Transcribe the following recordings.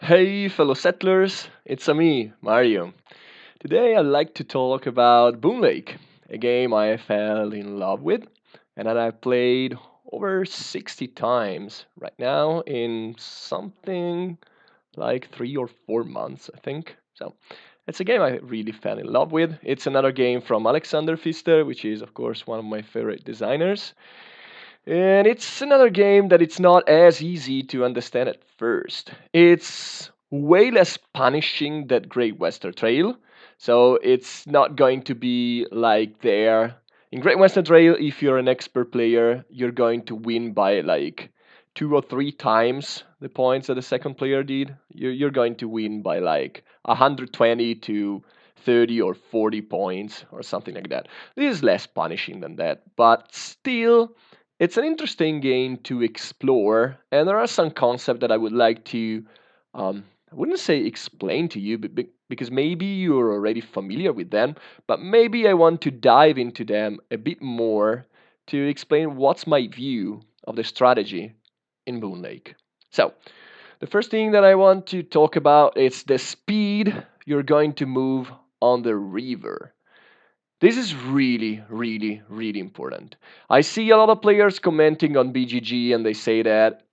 Hey, fellow settlers, it's me, Mario. Today I'd like to talk about Boonlake, a game I fell in love with and that I've played over 60 times right now in something like 3 or 4 months, I think. So it's a game I really fell in love with. It's another game from Alexander Pfister, which is, of course, one of my favorite designers. And it's another game that it's not as easy to understand at first. It's way less punishing than Great Western Trail, so it's not going to be like there. In Great Western Trail, if you're an expert player, you're going to win by like 2 or 3 times the points that the second player did. You're going to win by like 120 to 30 or 40 points or something like that. This is less punishing than that, but still it's an interesting game to explore, and there are some concepts that I would like to, I wouldn't say explain to you, but because maybe you're already familiar with them, but maybe I want to dive into them a bit more to explain what's my view of the strategy in Boonlake. So, the first thing that I want to talk about is the speed you're going to move on the river. This is really, really, really important. I see a lot of players commenting on BGG and they say that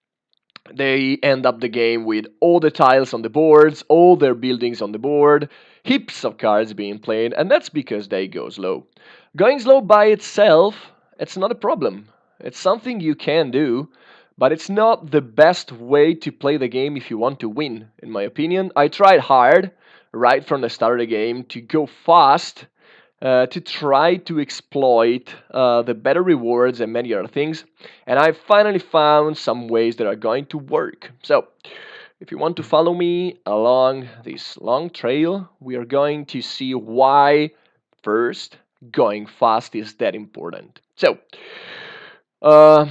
they end up the game with all the tiles on the boards, all their buildings on the board, heaps of cards being played, and that's because they go slow. Going slow by itself, it's not a problem. It's something you can do, but it's not the best way to play the game if you want to win, in my opinion. I tried hard right from the start of the game to go fast to try to exploit the better rewards and many other things. And I finally found some ways that are going to work. So, if you want to follow me along this long trail, we are going to see why, first, going fast is that important. So, uh,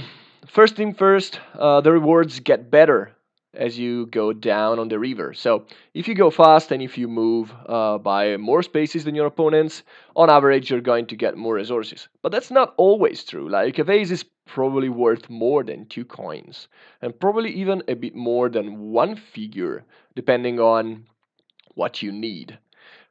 first thing first, the rewards get better as you go down on the river. So if you go fast and if you move by more spaces than your opponents, on average you're going to get more resources. But that's not always true. Like a vase is probably worth more than 2 coins, and probably even a bit more than one figure, depending on what you need.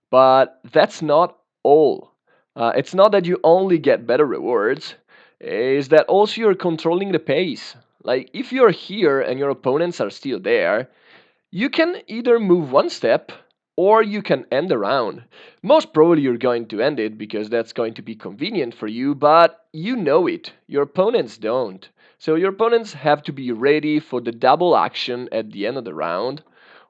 But that's not all. It's not that you only get better rewards, is that also you're controlling the pace. Like if you're here and your opponents are still there, you can either move one step or you can end the round. Most probably you're going to end it because that's going to be convenient for you, but you know it. Your opponents don't. So your opponents have to be ready for the double action at the end of the round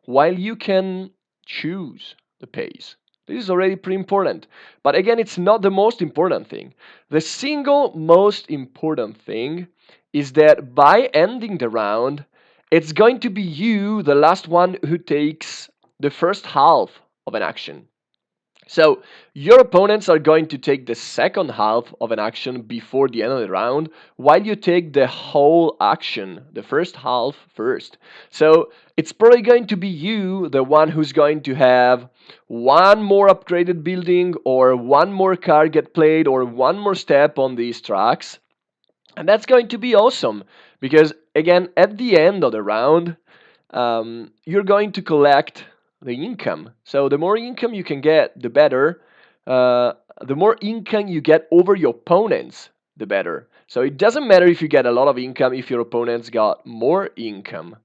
while you can choose the pace. This is already pretty important. But again, it's not the most important thing. The single most important thing is that by ending the round, it's going to be you, the last one, who takes the first half of an action. So your opponents are going to take the second half of an action before the end of the round, while you take the whole action, the first half first. So it's probably going to be you, the one who's going to have one more upgraded building, or one more card get played, or one more step on these tracks. And that's going to be awesome because, again, at the end of the round, you're going to collect the income. So the more income you can get, the better. The more income you get over your opponents, the better. So it doesn't matter if you get a lot of income if your opponents got more income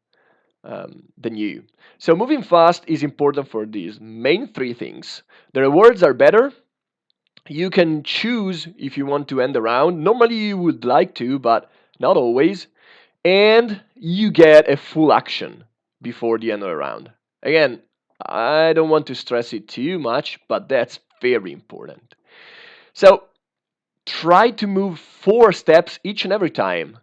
than you. So moving fast is important for these main three things. The rewards are better. You can choose if you want to end the round. Normally you would like to, but not always. And you get a full action before the end of the round. Again, I don't want to stress it too much, but that's very important. So try to move 4 steps each and every time.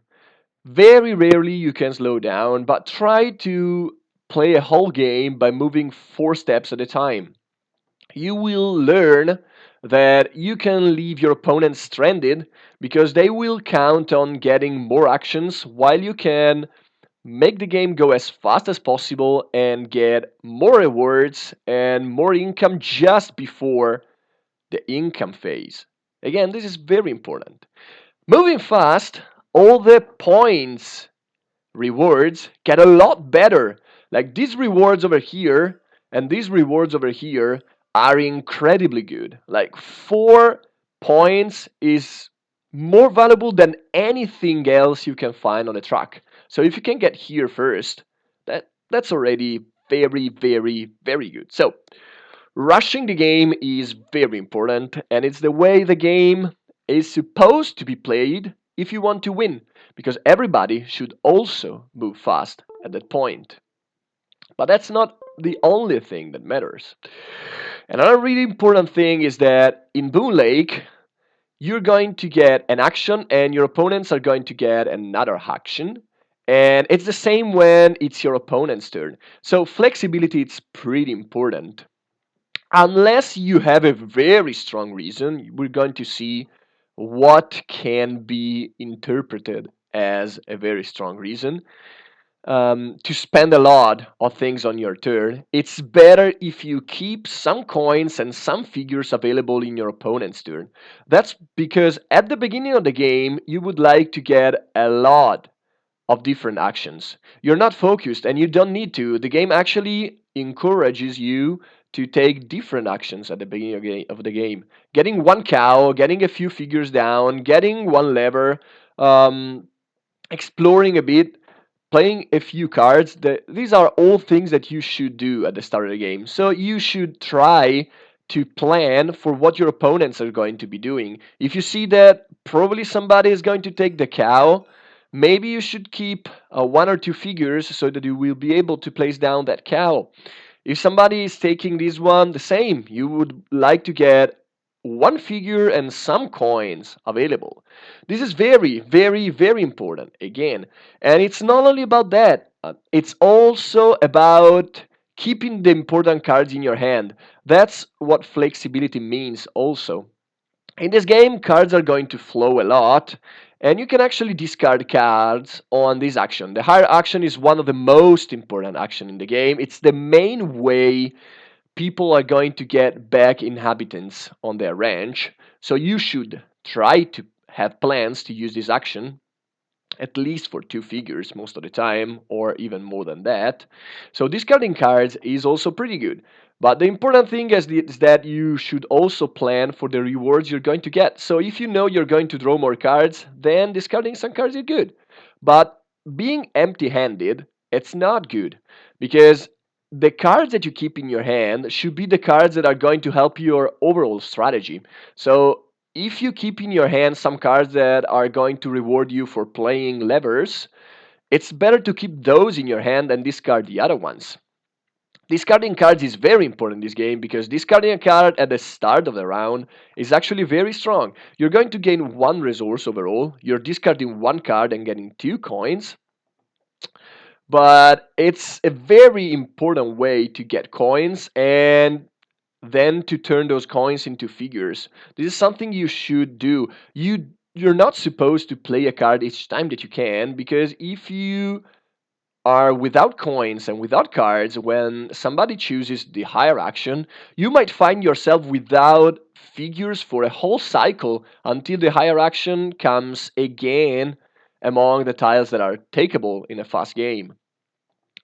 Very rarely you can slow down, but try to play a whole game by moving 4 steps at a time. You will learn that you can leave your opponent stranded because they will count on getting more actions while you can make the game go as fast as possible and get more rewards and more income just before the income phase. Again, this is very important. Moving fast, all the points rewards get a lot better Like these rewards over here and these rewards over here are incredibly good. Like 4 points is more valuable than anything else you can find on the track. So if you can get here first, that's already very, very, very good. So rushing the game is very important, and it's the way the game is supposed to be played if you want to win, because everybody should also move fast at that point. But that's not the only thing that matters. Another really important thing is that in Boonlake, you're going to get an action and your opponents are going to get another action. And it's the same when it's your opponent's turn. So flexibility is pretty important. Unless you have a very strong reason, we're going to see what can be interpreted as a very strong reason to spend a lot of things on your turn. It's better if you keep some coins and some figures available in your opponent's turn. That's because at the beginning of the game, you would like to get a lot of different actions. You're not focused and you don't need to. The game actually encourages you to take different actions at the beginning of the game. Getting one cow, getting a few figures down, getting one lever, um, exploring a bit, playing a few cards. These are all things that you should do at the start of the game. So you should try to plan for what your opponents are going to be doing. If you see that probably somebody is going to take the cow, maybe you should keep one or two figures so that you will be able to place down that cow. If somebody is taking this one, the same. You would like to get one figure and some coins available. This is very, very, very important again. And it's not only about that, it's also about keeping the important cards in your hand. That's what flexibility means, also. In this game, cards are going to flow a lot, and you can actually discard cards on this action. The higher action is one of the most important action in the game. It's the main way people are going to get back inhabitants on their ranch. So you should try to have plans to use this action at least for two figures most of the time, or even more than that. So discarding cards is also pretty good. But the important thing is that you should also plan for the rewards you're going to get. So if you know you're going to draw more cards, then discarding some cards is good. But being empty handed, it's not good. Because the cards that you keep in your hand should be the cards that are going to help your overall strategy. So if you keep in your hand some cards that are going to reward you for playing levers, it's better to keep those in your hand and discard the other ones. Discarding cards is very important in this game because discarding a card at the start of the round is actually very strong. You're going to gain one resource overall, you're discarding one card and getting 2 coins, but it's a very important way to get coins and then to turn those coins into figures. This is something you should do. You're not supposed to play a card each time that you can, because if you are without coins and without cards when somebody chooses the higher action, you might find yourself without figures for a whole cycle until the higher action comes again among the tiles that are takeable in a fast game.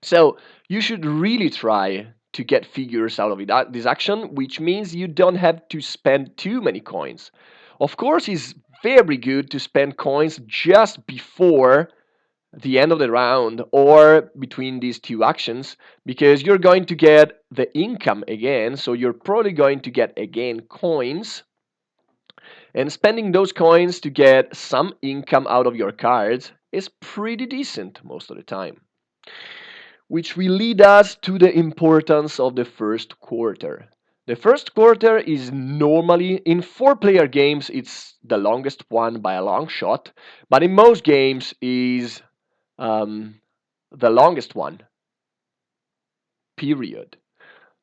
So you should really try to get figures out of this action, which means you don't have to spend too many coins. Of course, it's very good to spend coins just before the end of the round or between these two actions, because you're going to get the income again, so you're probably going to get again coins, and spending those coins to get some income out of your cards is pretty decent most of the time, which will lead us to the importance of the first quarter. The first quarter is normally, in 4 player games, it's the longest one by a long shot, but in most games is um, the longest one, period.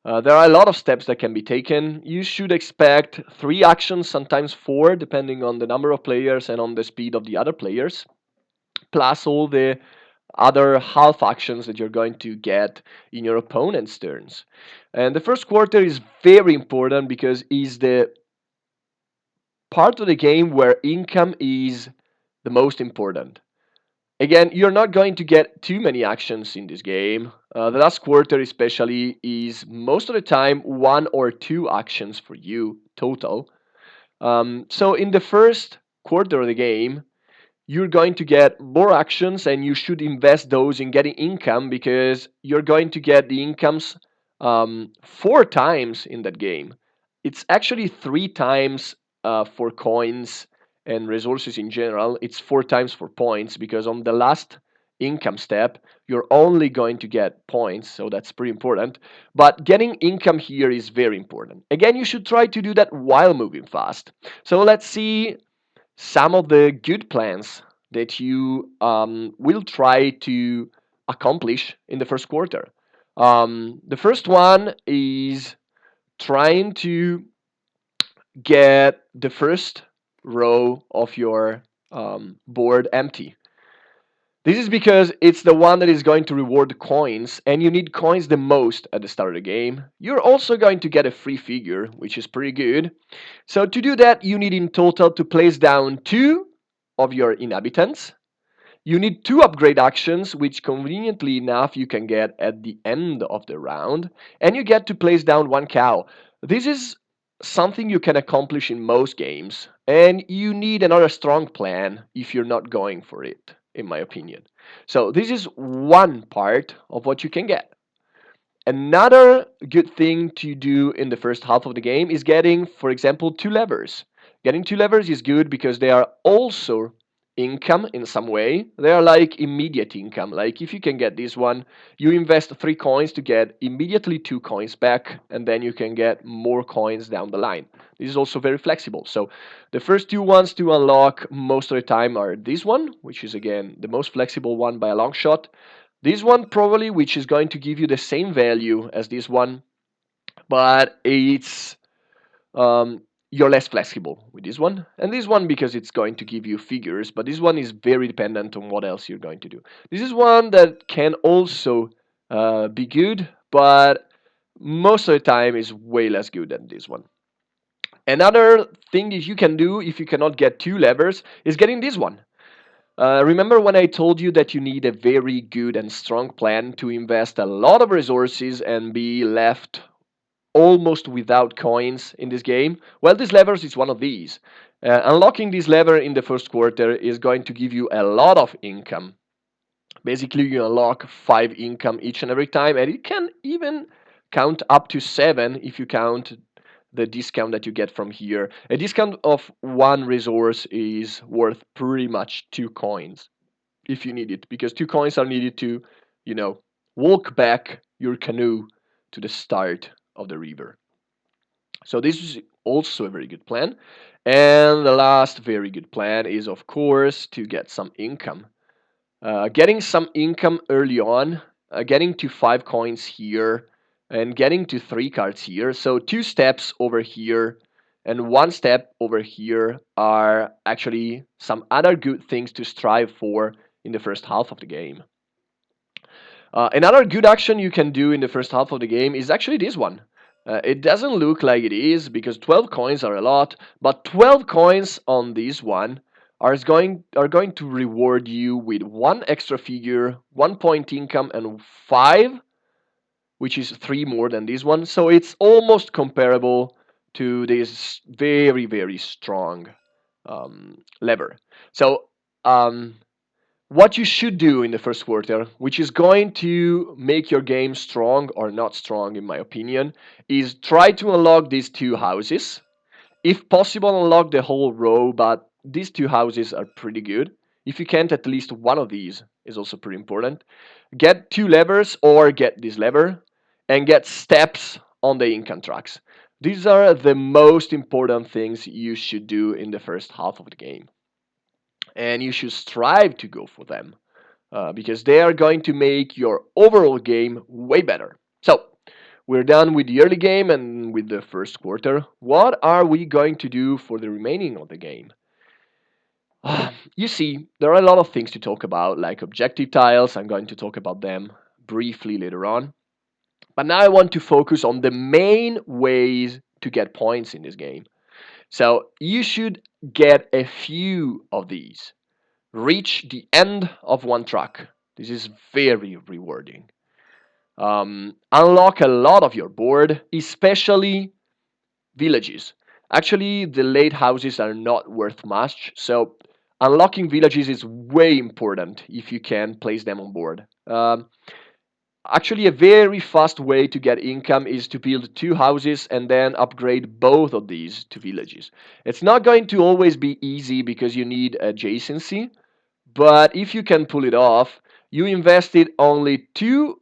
There are a lot of steps that can be taken. You should expect 3 actions, sometimes 4, depending on the number of players and on the speed of the other players, plus all the other half actions that you're going to get in your opponent's turns. And the first quarter is very important because is the part of the game where income is the most important. Again, you're not going to get too many actions in this game. The last quarter, especially, is most of the time one or two actions for you total. So in the first quarter of the game, you're going to get more actions and you should invest those in getting income because you're going to get the incomes four times in that game. It's actually three times for coins and resources in general. It's four times for points because on the last income step, you're only going to get points, so that's pretty important. But getting income here is very important. Again, you should try to do that while moving fast. So let's see some of the good plans that you will try to accomplish in the first quarter. The first one is trying to get the first row of your board empty. This is because it's the one that is going to reward coins, and you need coins the most at the start of the game. You're also going to get a free figure, which is pretty good. So to do that, you need in total to place down two of your inhabitants. You need two upgrade actions, which conveniently enough you can get at the end of the round, and you get to place down one cow. This is something you can accomplish in most games, and you need another strong plan if you're not going for it, in my opinion. So this is one part of what you can get. Another good thing to do in the first half of the game is getting, for example, two levers. Getting two levers is good because they are also income in some way. They are like immediate income. Like if you can get this one, you invest three coins to get immediately two coins back, and then you can get more coins down the line. This is also very flexible. So the first two ones to unlock most of the time are this one, which is again the most flexible one by a long shot. This one probably, which is going to give you the same value as this one, but it's you're less flexible with this one. And this one because it's going to give you figures, but this one is very dependent on what else you're going to do. This is one that can also be good, but most of the time is way less good than this one. Another thing that you can do if you cannot get two levers is getting this one. Remember when I told you that you need a very good and strong plan to invest a lot of resources and be left almost without coins in this game? Well, this lever is one of these. Unlocking this lever in the first quarter is going to give you a lot of income. Basically, you unlock five income each and every time, and it can even count up to seven if you count the discount that you get from here. A discount of one resource is worth pretty much two coins if you need it, because two coins are needed to, you know, walk back your canoe to the start of the river. So this is also a very good plan. And the last very good plan is, of course, to get some income. Getting some income early on, getting to five coins here, and getting to three cards here. So two steps over here and one step over here are actually some other good things to strive for in the first half of the game. Another good action you can do in the first half of the game is actually this one. It doesn't look like it is because 12 coins are a lot, but 12 coins on this one are going to reward you with one extra figure, 1 point income, and five, which is three more than this one. So it's almost comparable to this very very strong lever. So what you should do in the first quarter, which is going to make your game strong or not strong, in my opinion, is try to unlock these two houses. If possible, unlock the whole row, but these two houses are pretty good. If you can't, at least one of these is also pretty important. Get two levers or get this lever, and get steps on the income tracks. These are the most important things you should do in the first half of the game. And you should strive to go for them because they are going to make your overall game way better. So, we're done with the early game and with the first quarter. What are we going to do for the remaining of the game? You see, there are a lot of things to talk about, like objective tiles. I'm going to talk about them briefly later on. But now I want to focus on the main ways to get points in this game. So, you should get a few of these. reach the end of one track. This is very rewarding. Unlock a lot of your board, especially villages. Actually, the late houses are not worth much, so unlocking villages is way important if you can place them on board. Actually, a very fast way to get income is to build two houses and then upgrade both of these to villages. It's not going to always be easy because you need adjacency, but if you can pull it off, you invested only two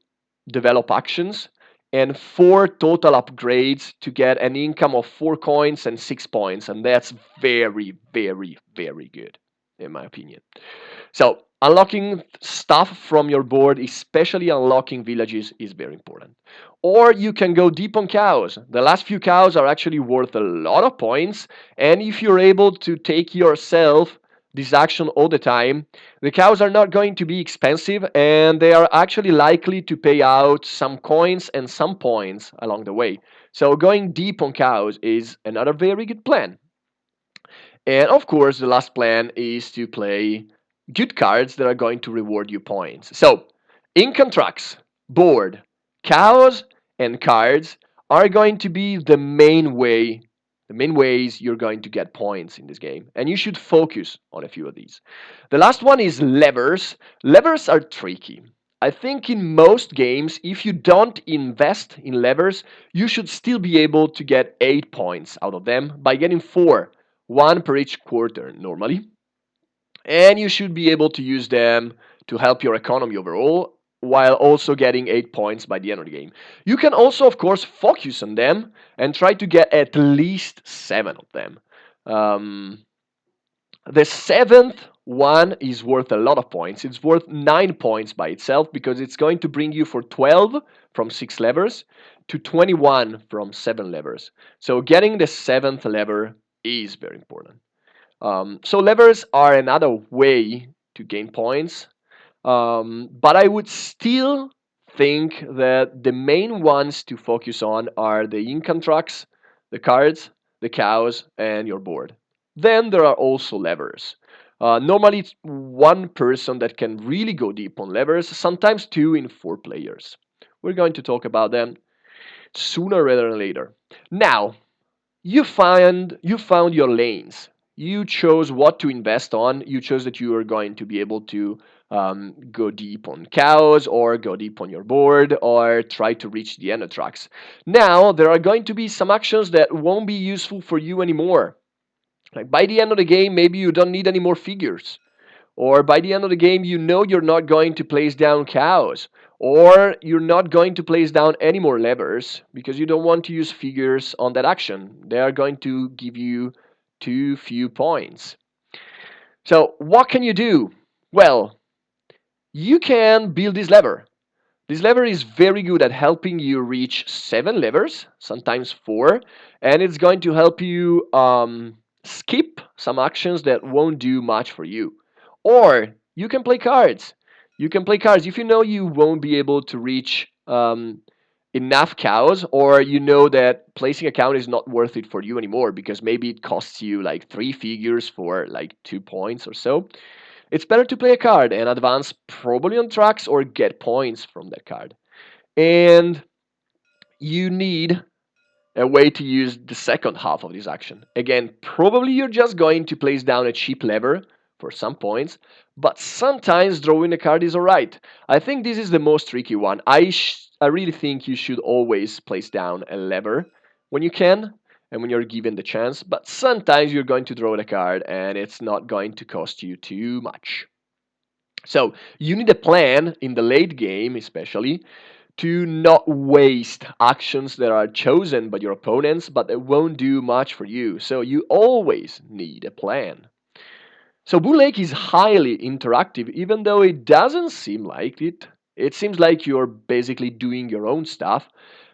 develop actions and four total upgrades to get an income of 4 coins and 6 points. And that's very, very, very good, in my opinion. So unlocking stuff from your board, especially unlocking villages, is very important. Or you can go deep on cows. The last few cows are actually worth a lot of points, and if you're able to take yourself this action all the time, the cows are not going to be expensive, and they are actually likely to pay out some coins and some points along the way. So going deep on cows is another very good plan. And of course, the last plan is to play good cards that are going to reward you points. So, income tracks, board, cows, and cards are going to be the main ways you're going to get points in this game. And you should focus on a few of these. The last one is levers. Levers are tricky. I think in most games, if you don't invest in levers, you should still be able to get 8 points out of them by getting 4, one per each quarter normally. And you should be able to use them to help your economy overall while also getting 8 points by the end of the game. You can also, of course, focus on them and try to get at least 7 of them. Um, the seventh one is worth a lot of points. It's worth 9 points by itself because it's going to bring you for 12 from 6 levers to 21 from 7 levers. So getting the seventh lever is very important. So levers are another way to gain points, but I would still think that the main ones to focus on are the income trucks, the cards, the cows, and your board. Then there are also levers. Normally, it's one person that can really go deep on levers, sometimes two in four players. We're going to talk about them sooner rather than later. Now, you found your lanes. You chose what to invest on. You chose that you are going to be able to go deep on cows or go deep on your board or try to reach the end of tracks. Now there are going to be some actions that won't be useful for you anymore. Like by the end of the game, maybe you don't need any more figures. Or by the end of the game, you know you're not going to place down cows. Or you're not going to place down any more levers because you don't want to use figures on that action. They are going to give you too few points. So, what can you do? Well, you can build this lever. This lever is very good at helping you reach 7 levers, sometimes 4, and it's going to help you skip some actions that won't do much for you. Or you can play cards. You can play cards if you know you won't be able to reach enough cows, or you know that placing a count is not worth it for you anymore because maybe it costs you like 3 figures for like 2 points or so. It's better to play a card and advance probably on tracks or get points from that card. And you need a way to use the second half of this action. Again, probably you're just going to place down a cheap lever for some points, but sometimes drawing a card is alright. I think this is the most tricky one. I really think you should always place down a lever when you can and when you're given the chance, but sometimes you're going to draw the card and it's not going to cost you too much. So you need a plan in the late game, especially, to not waste actions that are chosen by your opponents, but that won't do much for you. So you always need a plan. So Boonlake is highly interactive, even though it doesn't seem like it. It seems like you're basically doing your own stuff.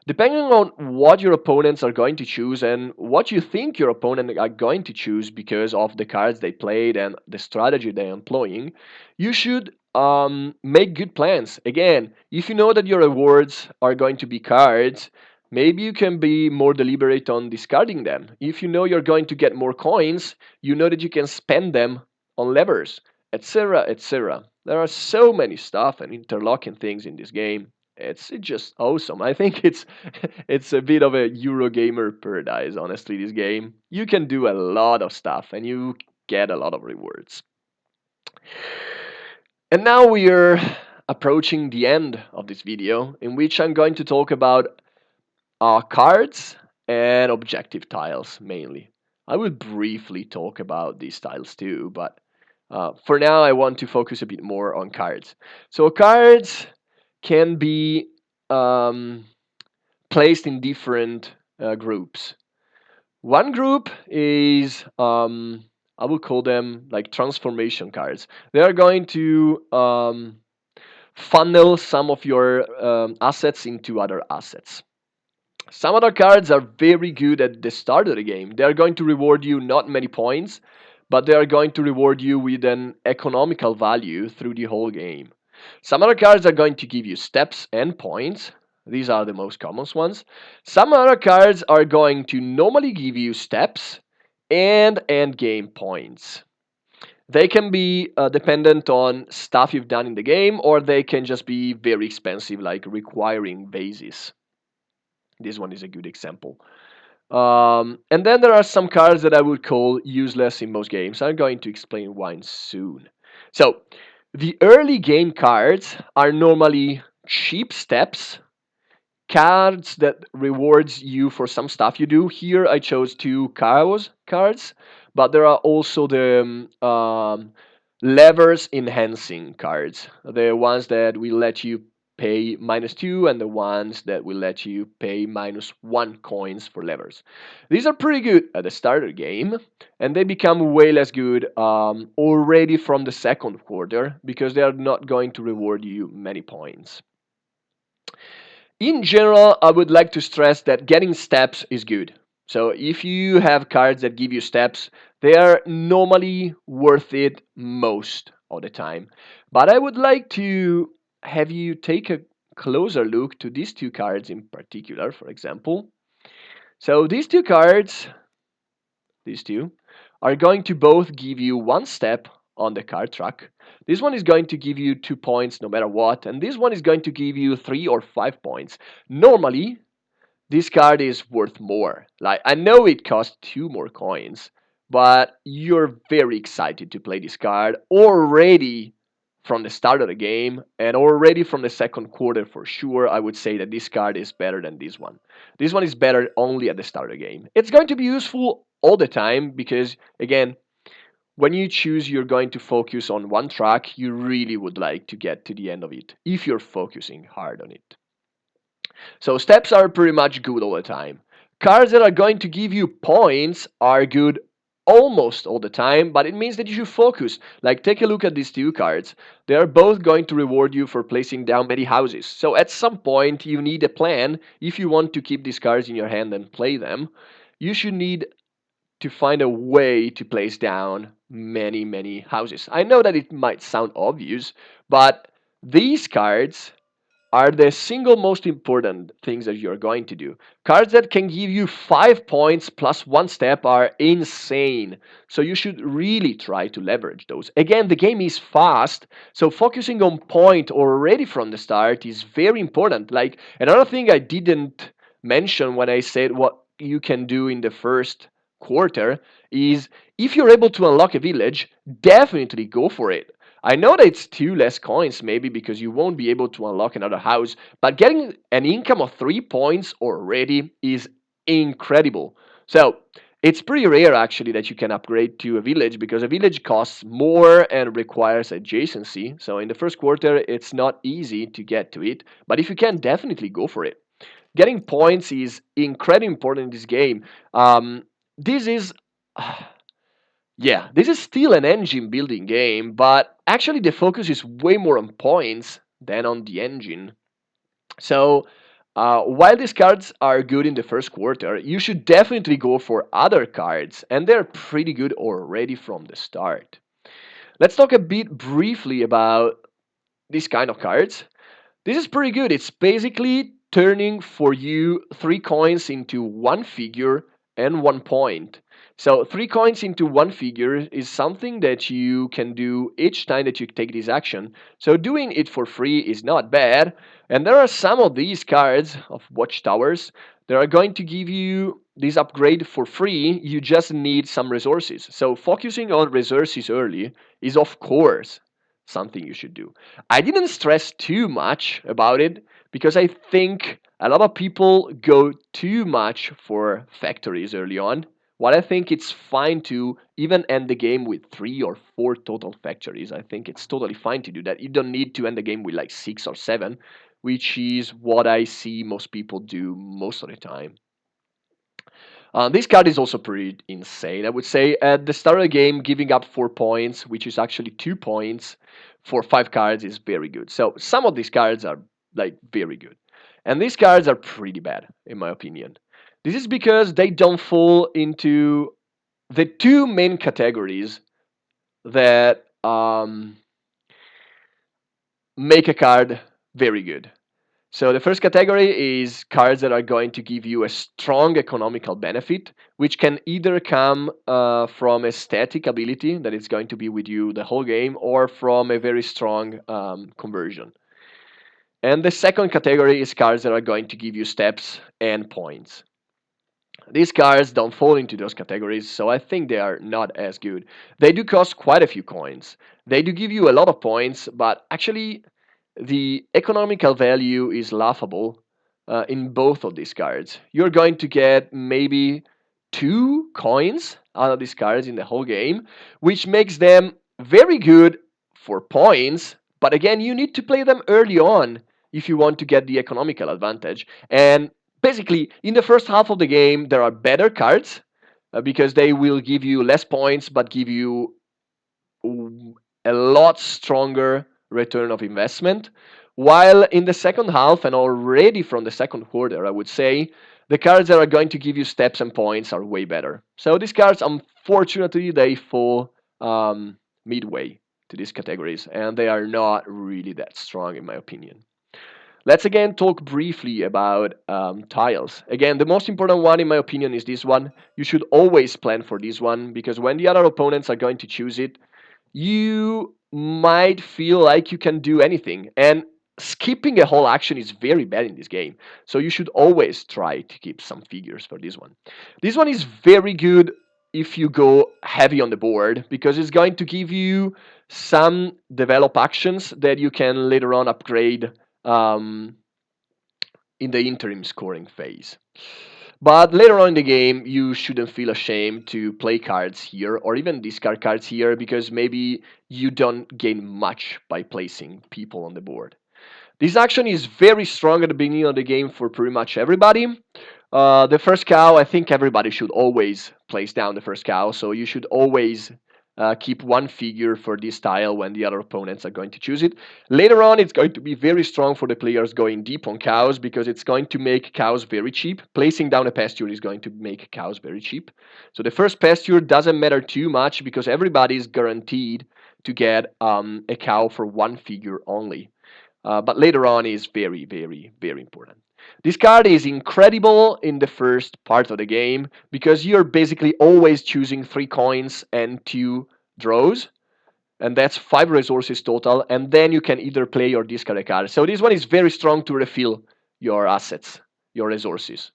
Depending on what your opponents are going to choose and what you think your opponent are going to choose because of the cards they played and the strategy they're employing, you should make good plans. Again, if you know that your rewards are going to be cards, maybe you can be more deliberate on discarding them. If you know you're going to get more coins, you know that you can spend them on levers. etc., etc. There are so many stuff and interlocking things in this game. It's just awesome. I think it's it's a bit of a Eurogamer paradise, honestly, this game. You can do a lot of stuff and you get a lot of rewards. And now we are approaching the end of this video, in which I'm going to talk about cards and objective tiles mainly. I will briefly talk about these tiles too, but for now I want to focus a bit more on cards. So cards can be um, placed in different groups. One group is I will call them like transformation cards. They are going to funnel some of your assets into other assets. Some other cards are very good at the start of the game. They are going to reward you not many points, but they are going to reward you with an economical value through the whole game. Some other cards are going to give you steps and points. These are the most common ones. Some other cards are going to normally give you steps and end game points. They can be dependent on stuff you've done in the game, or they can just be very expensive, like requiring bases. This one is a good example. And then there are some cards that I would call useless in most games. I'm going to explain why soon. So, the early game cards are normally cheap steps, cards that rewards you for some stuff you do. Here I chose two chaos cards, but there are also the levers enhancing cards, the ones that will let you pay -2 and the ones that will let you pay -1 coins for levers. These are pretty good at the starter game, and they become way less good already from the second quarter because they are not going to reward you many points. In general, I would like to stress that getting steps is good. So if you have cards that give you steps, they are normally worth it most of the time. But I would like to have you take a closer look to these two cards in particular, for example. So these two cards, these two, are going to both give you one step on the card track. This one is going to give you 2 points no matter what, and this one is going to give you 3 or 5 points. Normally, this card is worth more. Like, I know it costs 2 more coins, but you're very excited to play this card already from the start of the game and already from the second quarter for sure. I would say that this card is better than this one. This one is better only at the start of the game. It's going to be useful all the time because, again, when you choose you're going to focus on one track, you really would like to get to the end of it if you're focusing hard on it. So steps are pretty much good all the time. Cards that are going to give you points are good almost all the time, but it means that you should focus. Like, take a look at these two cards. They are both going to reward you for placing down many houses. So at some point, you need a plan. If you want to keep these cards in your hand and play them, you should need to find a way to place down many, many houses. I know that it might sound obvious, but these cards are the single most important things that you're going to do. Cards that can give you 5 points plus one step are insane. So you should really try to leverage those. Again, the game is fast, so focusing on point already from the start is very important. Like, another thing I didn't mention when I said what you can do in the first quarter is, if you're able to unlock a village, definitely go for it. I know that it's 2 less coins, maybe because you won't be able to unlock another house, but getting an income of 3 points already is incredible. So it's pretty rare actually that you can upgrade to a village because a village costs more and requires adjacency. So in the first quarter, it's not easy to get to it, but if you can, definitely go for it. Getting points is incredibly important in this game. This is Yeah, this is still an engine building game, but actually the focus is way more on points than on the engine. So, while these cards are good in the first quarter, you should definitely go for other cards, and they're pretty good already from the start. Let's talk a bit briefly about these kind of cards. This is pretty good. It's basically turning for you 3 coins into one figure and 1 point. So 3 coins into one figure is something that you can do each time that you take this action. So doing it for free is not bad. And there are some of these cards of watchtowers that are going to give you this upgrade for free. You just need some resources. So focusing on resources early is of course something you should do. I didn't stress too much about it because I think a lot of people go too much for factories early on. While I think it's fine to even end the game with 3 or 4 total factories, I think it's totally fine to do that. You don't need to end the game with like 6 or 7, which is what I see most people do most of the time. This card is also pretty insane. I would say at the start of the game, giving up 4 points, which is actually 2 points for 5 cards, is very good. So some of these cards are like very good, and these cards are pretty bad in my opinion. This is because they don't fall into the two main categories that make a card very good. So the first category is cards that are going to give you a strong economical benefit, which can either come from a static ability that is going to be with you the whole game, or from a very strong conversion. And the second category is cards that are going to give you steps and points. These cards don't fall into those categories, so I think they are not as good. They do cost quite a few coins. They do give you a lot of points, but actually, the economical value is laughable in both of these cards. You're going to get maybe 2 coins out of these cards in the whole game, which makes them very good for points. But again, you need to play them early on if you want to get the economical advantage. And basically, in the first half of the game, there are better cards because they will give you less points but give you a lot stronger return of investment. While in the second half, and already from the second quarter, I would say, the cards that are going to give you steps and points are way better. So these cards, unfortunately, they fall midway to these categories, and they are not really that strong, in my opinion. Let's again talk briefly about tiles. Again, the most important one, in my opinion, is this one. You should always plan for this one because when the other opponents are going to choose it, you might feel like you can do anything. And skipping a whole action is very bad in this game. So you should always try to keep some figures for this one. This one is very good if you go heavy on the board because it's going to give you some develop actions that you can later on upgrade um, in the interim scoring phase. But later on in the game, you shouldn't feel ashamed to play cards here or even discard cards here because maybe you don't gain much by placing people on the board. This action is very strong at the beginning of the game for pretty much everybody. The first cow, I think everybody should always place down the first cow, so you should always keep one figure for this tile when the other opponents are going to choose it. Later on, it's going to be very strong for the players going deep on cows because it's going to make cows very cheap. Placing down a pasture is going to make cows very cheap. So the first pasture doesn't matter too much because everybody is guaranteed to get a cow for one figure only. But later on is very, very, very important. This card is incredible in the first part of the game because you're basically always choosing 3 coins and 2 draws, and that's 5 resources total. And then you can either play or discard a card. So this one is very strong to refill your assets, your resources.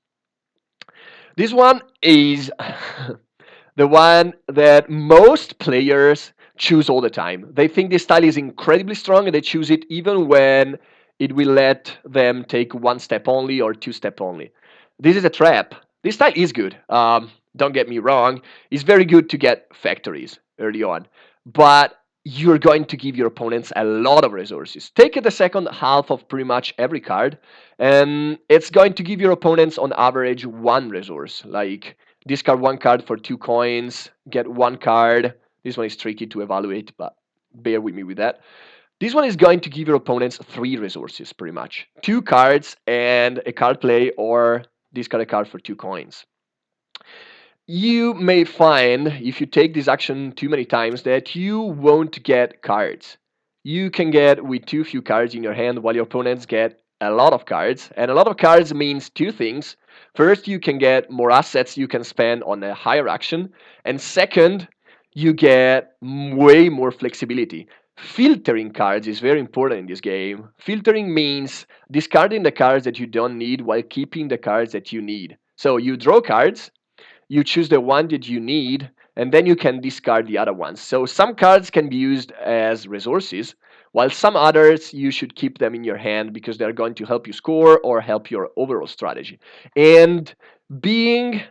This one is the one that most players choose all the time. They think this style is incredibly strong and they choose it even when it will let them take 1 step only or 2 step only. This is a trap. This style is good. Don't get me wrong. It's very good to get factories early on. But you're going to give your opponents a lot of resources. Take the second half of pretty much every card, and it's going to give your opponents on average 1 resource. Like discard 1 card for 2 coins, get 1 card. This one is tricky to evaluate, but bear with me with that. This one is going to give your opponents 3 resources, pretty much 2 cards and a card play, or discard a card for 2 coins. You may find, if you take this action too many times, that you won't get cards. You can get with too few cards in your hand while your opponents get a lot of cards, and a lot of cards means two things. First, you can get more assets you can spend on a higher action, and second, you get way more flexibility. Filtering cards is very important in this game. Filtering means discarding the cards that you don't need while keeping the cards that you need. So you draw cards, you choose the one that you need, and then you can discard the other ones. So some cards can be used as resources, while some others you should keep them in your hand because they're going to help you score or help your overall strategy. And being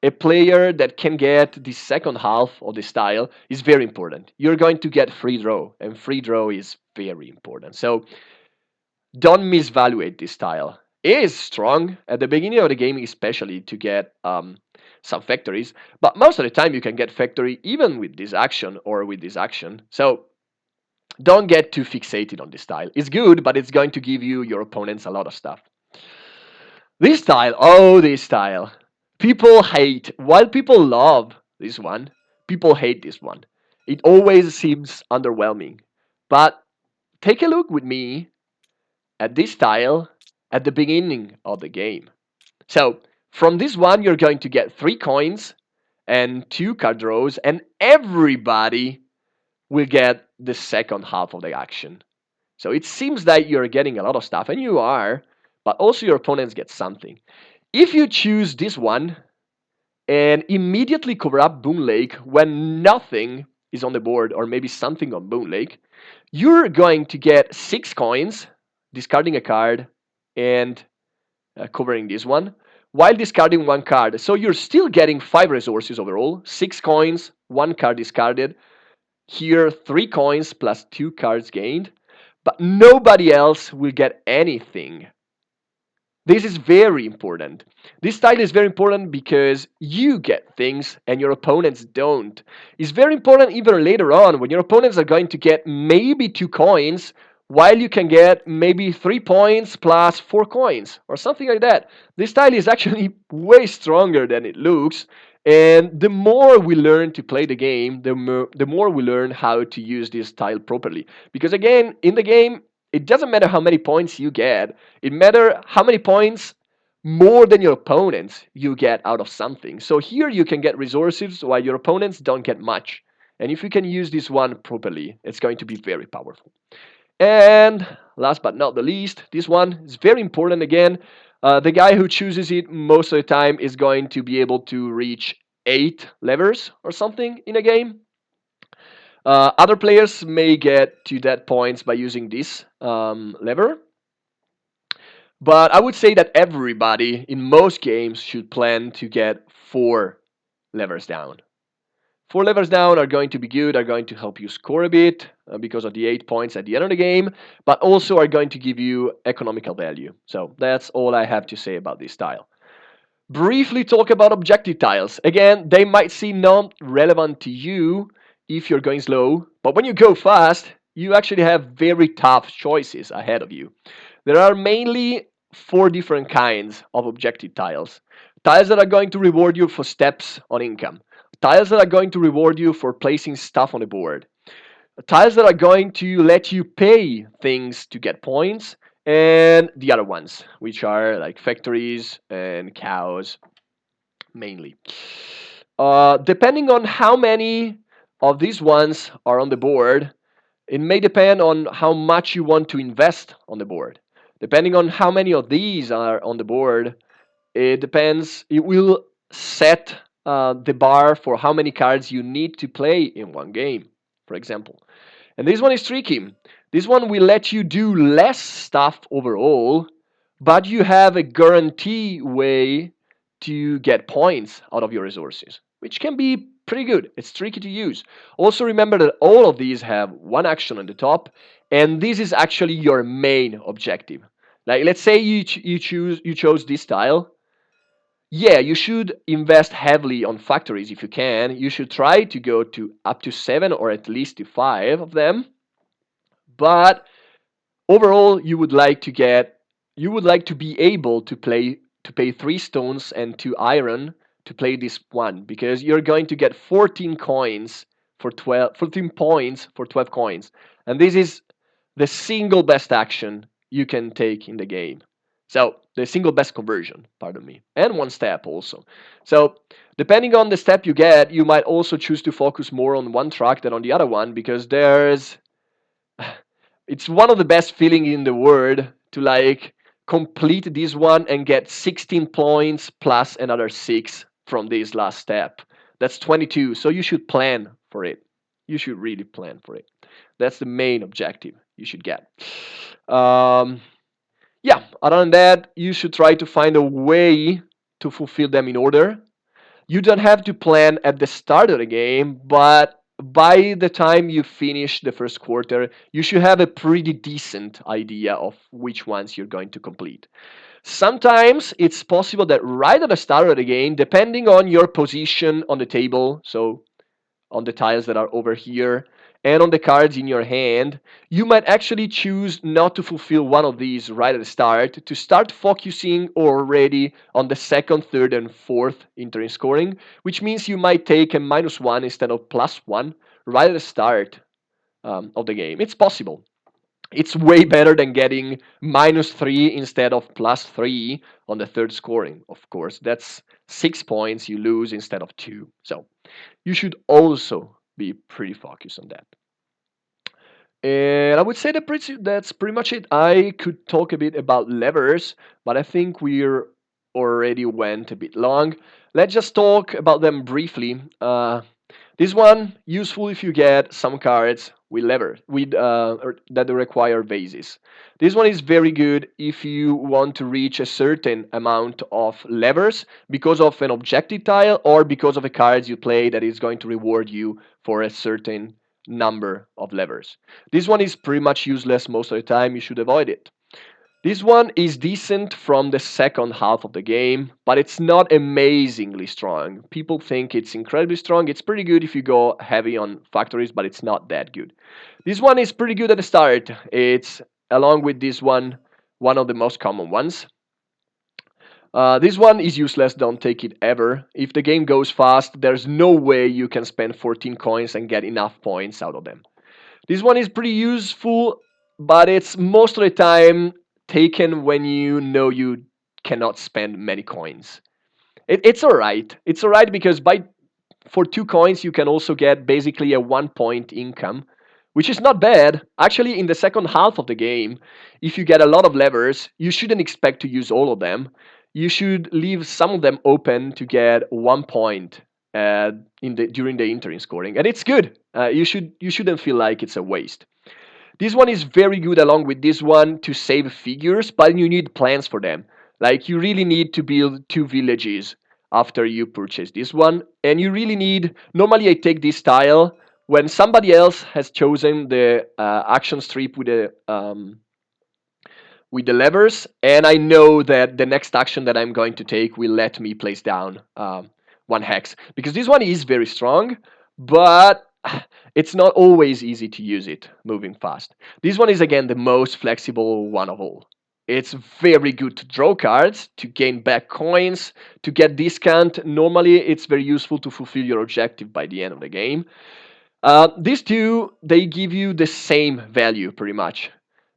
a player that can get the second half of the style is very important. You're going to get free draw, and free draw is very important. So don't misvaluate this style. It is strong at the beginning of the game, especially to get some factories, but most of the time you can get factory even with this action or with this action. So don't get too fixated on this style. It's good, but it's going to give you your opponents a lot of stuff. This style, oh, this style. People hate, while people love this one, people hate this one. It always seems underwhelming. But take a look with me at this style at the beginning of the game. So from this one, you're going to get 3 coins and 2 card draws, and everybody will get the second half of the action. So it seems that you're getting a lot of stuff, and you are, but also your opponents get something. If you choose this one and immediately cover up Boonlake when nothing is on the board, or maybe something on Boonlake, you're going to get 6 coins, discarding a card, and covering this one, while discarding 1 card. So you're still getting 5 resources overall, 6 coins, 1 card discarded. Here, 3 coins plus 2 cards gained, but nobody else will get anything. This is very important. This style is very important because you get things and your opponents don't. It's very important even later on when your opponents are going to get maybe 2 coins while you can get maybe 3 points plus 4 coins or something like that. This style is actually way stronger than it looks. And the more we learn to play the game, the more we learn how to use this style properly. Because again, in the game, it doesn't matter how many points you get, it matters how many points more than your opponents you get out of something. So here you can get resources while your opponents don't get much. And if you can use this one properly, it's going to be very powerful. And last but not the least, this one is very important again. The guy who chooses it most of the time is going to be able to reach 8 levers or something in a game. Other players may get to that points by using this lever, but I would say that everybody in most games should plan to get 4 levers down. 4 levers down are going to be good, are going to help you score a bit because of the 8 points at the end of the game, but also are going to give you economical value. So that's all I have to say about this style. Briefly talk about objective tiles. Again, they might seem not relevant to you if you're going slow, but when you go fast, you actually have very tough choices ahead of you. There are mainly 4 different kinds of objective tiles. Tiles that are going to reward you for steps on income. Tiles that are going to reward you for placing stuff on the board. Tiles that are going to let you pay things to get points, and the other ones, which are like factories and cows mainly. Depending on how many of these ones are on the board, it may depend on how much you want to invest on the board. Depending on how many of these are on the board, it depends. It will set the bar for how many cards you need to play in one game, for example. And this one is tricky. This one will let you do less stuff overall, but you have a guarantee way to get points out of your resources, which can be pretty good. It's tricky to use. Also remember that all of these have one action on the top, and this is actually your main objective. Like let's say you chose this style. Yeah, you should invest heavily on factories if you can. You should try to go to up to 7 or at least to 5 of them. But overall, you would like to be able to pay 3 stones and 2 iron to play this one because you're going to get 14 coins for 14 points for 12 coins. And this is the single best action you can take in the game. So the single best conversion, pardon me, and one step also. So depending on the step you get, you might also choose to focus more on one track than on the other one because it's one of the best feeling in the world to like complete this one and get 16 points plus another 6 from this last step. That's 22. So you should plan for it. You should really plan for it. That's the main objective you should get. Um, yeah, other than that, you should try to find a way to fulfill them in order. You don't have to plan at the start of the game, but by the time you finish the first quarter, you should have a pretty decent idea of which ones you're going to complete. Sometimes it's possible that right at the start of the game, depending on your position on the table, so on the tiles that are over here and on the cards in your hand, you might actually choose not to fulfill one of these right at the start to start focusing already on the second, third, and fourth entering scoring, which means you might take a -1 instead of +1 right at the start of the game. It's possible. It's way better than getting -3 instead of +3 on the third scoring, of course. That's 6 points you lose instead of two. So you should also be pretty focused on that. And I would say that's pretty much it. I could talk a bit about levers, but I think we're already went a bit long. Let's just talk about them briefly. This one useful if you get some cards with lever with that require bases. This one is very good if you want to reach a certain amount of levers because of an objective tile or because of a cards you play that is going to reward you for a certain number of levers. This one is pretty much useless most of the time. You should avoid it. This one is decent from the second half of the game, but it's not amazingly strong. People think it's incredibly strong. It's pretty good if you go heavy on factories, but it's not that good. This one is pretty good at the start. It's, along with this one of the most common ones. This one is useless, don't take it ever. If the game goes fast, there's no way you can spend 14 coins and get enough points out of them. This one is pretty useful, but it's most of the time taken when you know you cannot spend many coins. It's alright. It's alright because for 2 coins you can also get basically a 1 point income, which is not bad. Actually, in the second half of the game, if you get a lot of levers, you shouldn't expect to use all of them. You should leave some of them open to get 1 point during the entering scoring, and it's good. You shouldn't feel like it's a waste. This one is very good along with this one to save figures, but you need plans for them. Like you really need to build two villages after you purchase this one, and you really need. Normally, I take this tile when somebody else has chosen the action strip with the levers, and I know that the next action that I'm going to take will let me place down one hex. Because this one is very strong, but it's not always easy to use it moving fast. This one is again the most flexible one of all. It's very good to draw cards, to gain back coins, to get discount. Normally, it's very useful to fulfill your objective by the end of the game. These two, they give you the same value pretty much.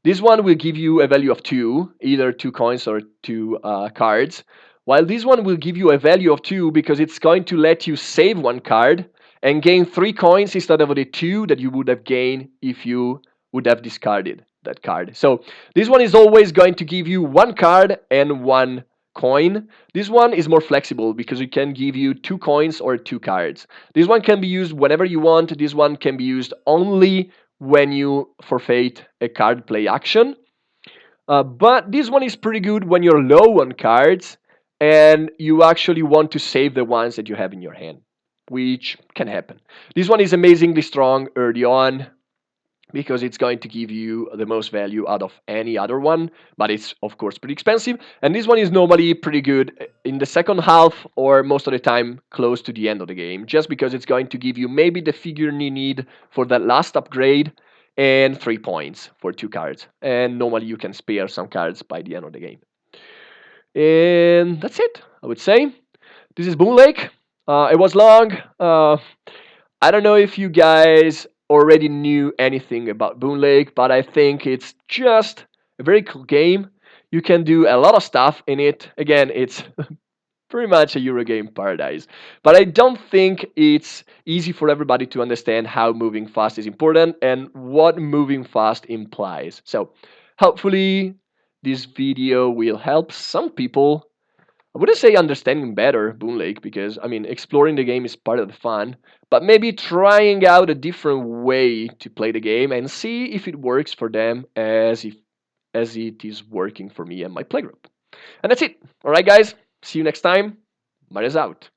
This one will give you a value of 2, either 2 coins or 2 cards, while this one will give you a value of 2 because it's going to let you save 1 card and gain 3 coins instead of the 2 that you would have gained if you would have discarded that card. So this one is always going to give you 1 card and 1 coin. This one is more flexible because it can give you 2 coins or 2 cards. This one can be used whenever you want. This one can be used only when you forfeit a card play action. But this one is pretty good when you're low on cards and you actually want to save the ones that you have in your hand, which can happen. This one is amazingly strong early on because it's going to give you the most value out of any other one, but it's of course pretty expensive. And this one is normally pretty good in the second half or most of the time close to the end of the game, just because it's going to give you maybe the figure you need for that last upgrade and 3 points for 2 cards. And normally you can spare some cards by the end of the game. And that's it, I would say. This is Boonlake. It was long. I don't know if you guys already knew anything about Boonlake, but I think it's just a very cool game. You can do a lot of stuff in it. Again, it's pretty much a Eurogame paradise. But I don't think it's easy for everybody to understand how moving fast is important and what moving fast implies. So hopefully this video will help some people. I wouldn't say understanding better Boonlake because I mean exploring the game is part of the fun, but maybe trying out a different way to play the game and see if it works for them as it is working for me and my playgroup. And that's it. All right, guys. See you next time. Maria's out.